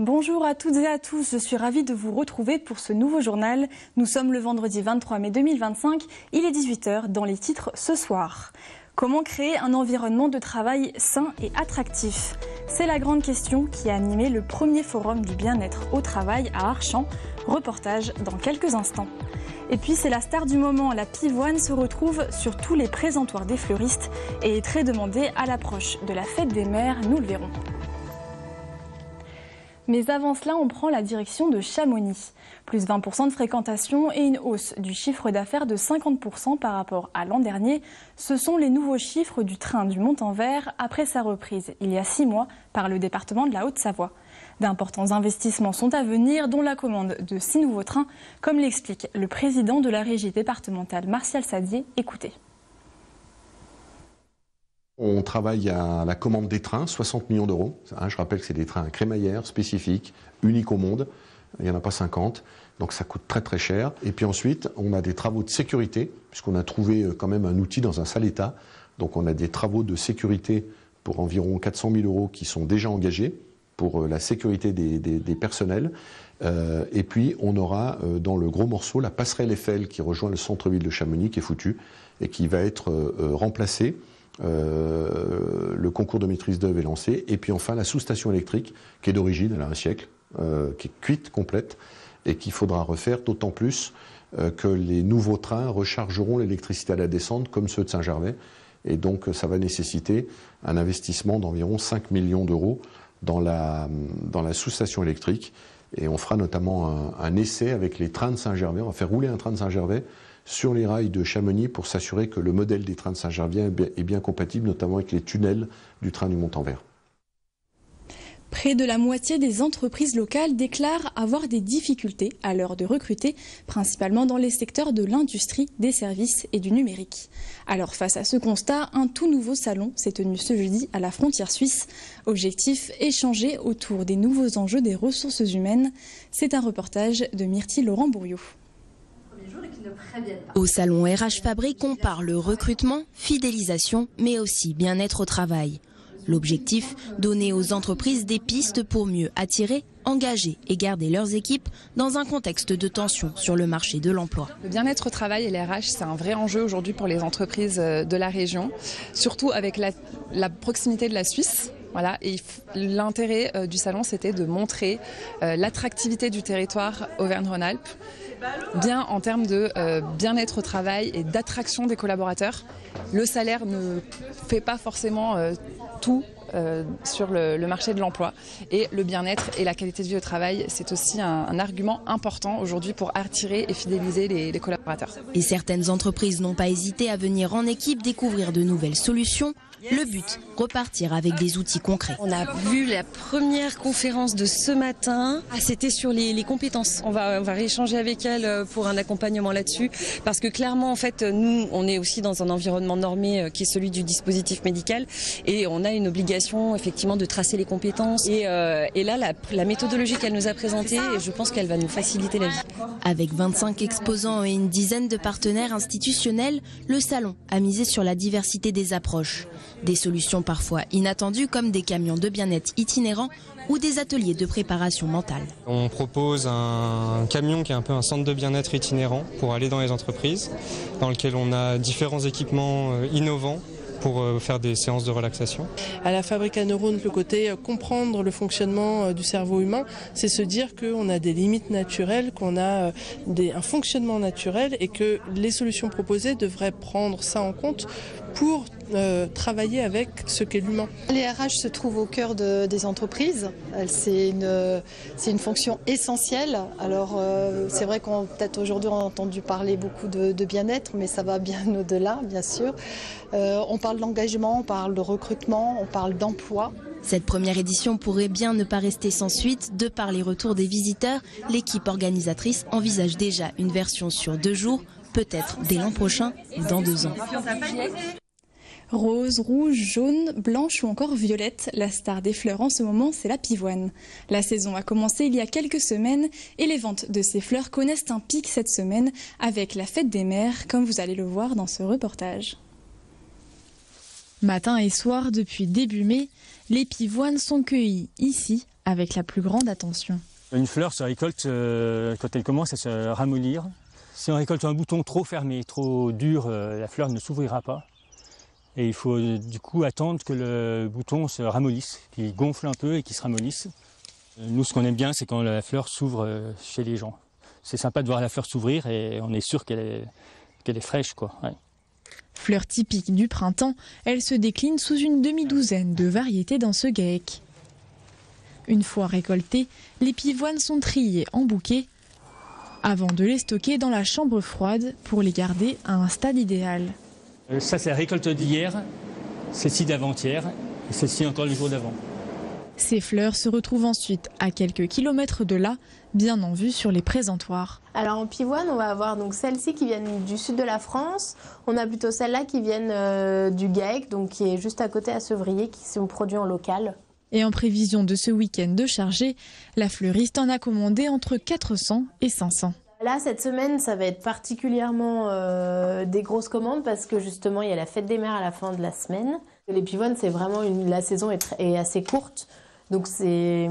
Bonjour à toutes et à tous, je suis ravie de vous retrouver pour ce nouveau journal. Nous sommes le vendredi 23 mai 2025, il est 18 h dans les titres ce soir. Comment créer un environnement de travail sain et attractif? C'est la grande question qui a animé le premier forum du bien-être au travail à Archamps. Reportage dans quelques instants. Et puis c'est la star du moment, la pivoine se retrouve sur tous les présentoirs des fleuristes et est très demandée à l'approche de la fête des mères, nous le verrons. Mais avant cela, on prend la direction de Chamonix. Plus 20% de fréquentation et une hausse du chiffre d'affaires de 50% par rapport à l'an dernier. Ce sont les nouveaux chiffres du train du Montanvert après sa reprise il y a 6 mois par le département de la Haute-Savoie. D'importants investissements sont à venir, dont la commande de 6 nouveaux trains, comme l'explique le président de la régie départementale, Martial Sadier. Écoutez. On travaille à la commande des trains, 60 millions d'euros. Je rappelle que c'est des trains crémaillère, spécifiques, uniques au monde. Il n'y en a pas 50, donc ça coûte très très cher. Et puis ensuite, on a des travaux de sécurité, puisqu'on a trouvé quand même un outil dans un sale état. Donc on a des travaux de sécurité pour environ 400 000 euros qui sont déjà engagés pour la sécurité des personnels. Et puis on aura dans le gros morceau la passerelle Eiffel qui rejoint le centre-ville de Chamonix, qui est foutue, et qui va être remplacée. Le concours de maîtrise d'œuvre est lancé, et puis enfin la sous-station électrique qui est d'origine, elle a un siècle, qui est cuite, complète, et qu'il faudra refaire, d'autant plus que les nouveaux trains rechargeront l'électricité à la descente comme ceux de Saint-Gervais, et donc ça va nécessiter un investissement d'environ 5 millions d'euros dans la sous-station électrique, et on fera notamment un essai avec les trains de Saint-Gervais. On va faire rouler un train de Saint-Gervais sur les rails de Chamonix pour s'assurer que le modèle des trains de Saint-Gervais est bien compatible, notamment avec les tunnels du train du Montanvert. Près de la moitié des entreprises locales déclarent avoir des difficultés à l'heure de recruter, principalement dans les secteurs de l'industrie, des services et du numérique. Alors face à ce constat, un tout nouveau salon s'est tenu ce jeudi à la frontière suisse. Objectif, échanger autour des nouveaux enjeux des ressources humaines. C'est un reportage de Myrtille Laurent-Bourriot. Au salon RH Fabrique, on parle recrutement, fidélisation, mais aussi bien-être au travail. L'objectif, donner aux entreprises des pistes pour mieux attirer, engager et garder leurs équipes dans un contexte de tension sur le marché de l'emploi. Le bien-être au travail et les RH, c'est un vrai enjeu aujourd'hui pour les entreprises de la région, surtout avec la proximité de la Suisse. Voilà, et l'intérêt du salon, c'était de montrer l'attractivité du territoire Auvergne-Rhône-Alpes, bien en termes de bien-être au travail et d'attraction des collaborateurs. Le salaire ne fait pas forcément tout sur le marché de l'emploi, et le bien-être et la qualité de vie au travail, c'est aussi un argument important aujourd'hui pour attirer et fidéliser les collaborateurs. Et certaines entreprises n'ont pas hésité à venir en équipe découvrir de nouvelles solutions. Le but, repartir avec des outils concrets. On a vu la première conférence de ce matin. C'était sur les compétences. On va rééchanger avec elle pour un accompagnement là-dessus. Parce que clairement, en fait, nous, on est aussi dans un environnement normé qui est celui du dispositif médical. Et on a une obligation, effectivement, de tracer les compétences. Et là, la méthodologie qu'elle nous a présentée, je pense qu'elle va nous faciliter la vie. Avec 25 exposants et une dizaine de partenaires institutionnels, le salon a misé sur la diversité des approches. Des solutions parfois inattendues comme des camions de bien-être itinérants ou des ateliers de préparation mentale. On propose un camion qui est un peu un centre de bien-être itinérant pour aller dans les entreprises, dans lequel on a différents équipements innovants pour faire des séances de relaxation. À la Fabrique à neurones, le côté comprendre le fonctionnement du cerveau humain, c'est se dire qu'on a des limites naturelles, qu'on a un fonctionnement naturel et que les solutions proposées devraient prendre ça en compte pour travailler avec ce qu'est l'humain. Les RH se trouvent au cœur des entreprises. C'est une fonction essentielle. Alors c'est vrai qu'on peut-être aujourd'hui on a entendu parler beaucoup de bien-être, mais ça va bien au-delà, bien sûr. On parle d'engagement, on parle de recrutement, on parle d'emploi. Cette première édition pourrait bien ne pas rester sans suite. De par les retours des visiteurs, l'équipe organisatrice envisage déjà une version sur 2 jours, peut-être dès l'an prochain ou dans 2 ans. Rose, rouge, jaune, blanche ou encore violette, la star des fleurs en ce moment, c'est la pivoine. La saison a commencé il y a quelques semaines et les ventes de ces fleurs connaissent un pic cette semaine avec la fête des mères, comme vous allez le voir dans ce reportage. Matin et soir, depuis début mai, les pivoines sont cueillies ici, avec la plus grande attention. Une fleur se récolte quand elle commence à se ramollir. Si on récolte un bouton trop fermé, trop dur, la fleur ne s'ouvrira pas. Et il faut du coup attendre que le bouton se ramollisse, qu'il gonfle un peu et qu'il se ramollisse. Nous, ce qu'on aime bien, c'est quand la fleur s'ouvre chez les gens. C'est sympa de voir la fleur s'ouvrir et on est sûr qu'elle est fraîche, quoi. Ouais. Fleur typique du printemps, elle se décline sous une demi-douzaine de variétés dans ce GAEC. Une fois récoltées, les pivoines sont triées en bouquets avant de les stocker dans la chambre froide pour les garder à un stade idéal. Ça, c'est la récolte d'hier, celle-ci d'avant-hier et celle-ci encore le jour d'avant. Ces fleurs se retrouvent ensuite à quelques kilomètres de là, bien en vue sur les présentoirs. Alors en pivoine, on va avoir donc celles-ci qui viennent du sud de la France. On a plutôt celles-là qui viennent du GAEC, donc qui est juste à côté à Sevrier, qui sont produits en local. Et en prévision de ce week-end de chargé, la fleuriste en a commandé entre 400 et 500. Là, cette semaine, ça va être particulièrement des grosses commandes parce que justement, il y a la fête des mères à la fin de la semaine. Les pivoines, c'est vraiment la saison est assez courte. Donc c'est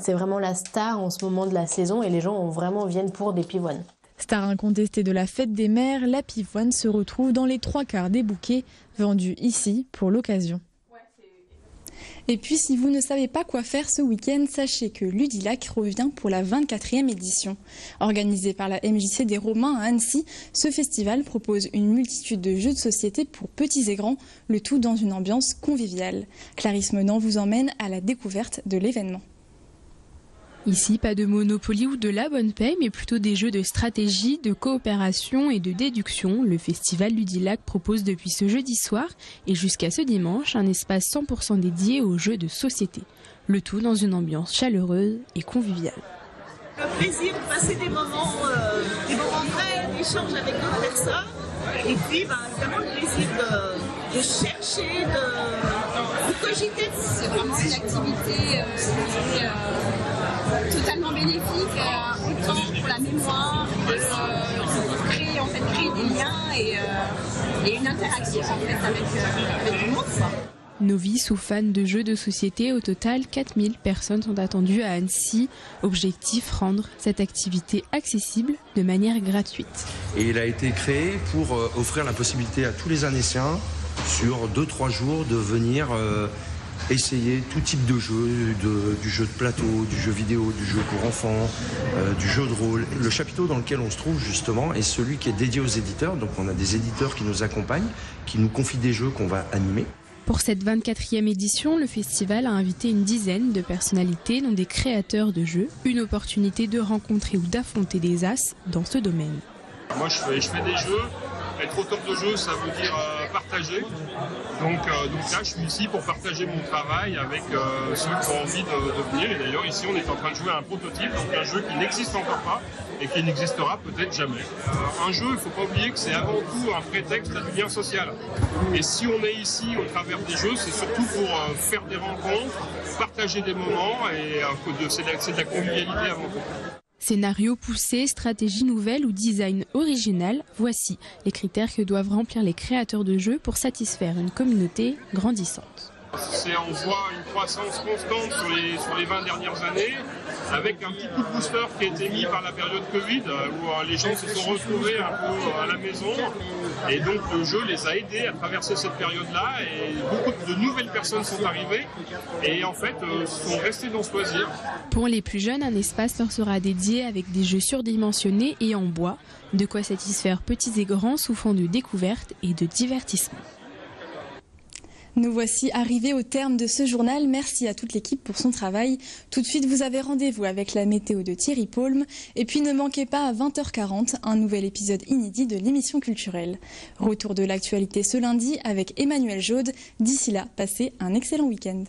vraiment la star en ce moment de la saison et les gens viennent pour des pivoines. Star incontestée de la fête des mères, la pivoine se retrouve dans les 3/4 des bouquets vendus ici pour l'occasion. Et puis si vous ne savez pas quoi faire ce week-end, sachez que Ludilac revient pour la 24e édition. Organisé par la MJC des Romains à Annecy, ce festival propose une multitude de jeux de société pour petits et grands, le tout dans une ambiance conviviale. Clarisse Menant vous emmène à la découverte de l'événement. Ici, pas de Monopoly ou de la bonne paie, mais plutôt des jeux de stratégie, de coopération et de déduction. Le festival Ludilac propose depuis ce jeudi soir et jusqu'à ce dimanche un espace 100% dédié aux jeux de société. Le tout dans une ambiance chaleureuse et conviviale. Le plaisir de passer des moments vrais, d'échange avec d'autres personnes. Et puis, évidemment, le plaisir de chercher, de cogiter. C'est vraiment une activité totalement bénéfique, autant pour la mémoire, créer des liens et une interaction avec tout le monde. Novices ou fans de jeux de société, au total 4000 personnes sont attendues à Annecy. Objectif, rendre cette activité accessible de manière gratuite. Et il a été créé pour offrir la possibilité à tous les Annéciens, sur 2-3 jours, de venir essayer tout type de jeu, du jeu de plateau, du jeu vidéo, du jeu pour enfants, du jeu de rôle. Le chapiteau dans lequel on se trouve justement est celui qui est dédié aux éditeurs. Donc on a des éditeurs qui nous accompagnent, qui nous confient des jeux qu'on va animer. Pour cette 24e édition, le festival a invité une dizaine de personnalités, dont des créateurs de jeux. Une opportunité de rencontrer ou d'affronter des as dans ce domaine. Moi je fais des jeux. Être auteur de jeu, ça veut dire partager. Donc là, je suis ici pour partager mon travail avec ceux qui ont envie de venir. Et d'ailleurs, ici, on est en train de jouer à un prototype, donc un jeu qui n'existe encore pas et qui n'existera peut-être jamais. Un jeu, il ne faut pas oublier que c'est avant tout un prétexte à du lien social. Et si on est ici au travers des jeux, c'est surtout pour faire des rencontres, partager des moments et c'est de la convivialité avant tout. Scénario poussé, stratégie nouvelle ou design original, voici les critères que doivent remplir les créateurs de jeux pour satisfaire une communauté grandissante. On voit une croissance constante sur les 20 dernières années, avec un petit coup de booster qui a été mis par la période Covid, où les gens se sont retrouvés un peu à la maison. Et donc le jeu les a aidés à traverser cette période-là, et beaucoup de nouvelles personnes sont arrivées, et en fait sont restées dans ce loisir. Pour les plus jeunes, un espace leur sera dédié avec des jeux surdimensionnés et en bois, de quoi satisfaire petits et grands souffrant de découverte et de divertissement. Nous voici arrivés au terme de ce journal. Merci à toute l'équipe pour son travail. Tout de suite, vous avez rendez-vous avec la météo de Thierry Paulme. Et puis ne manquez pas à 20h40 un nouvel épisode inédit de l'émission culturelle. Retour de l'actualité ce lundi avec Emmanuel Jaude. D'ici là, passez un excellent week-end.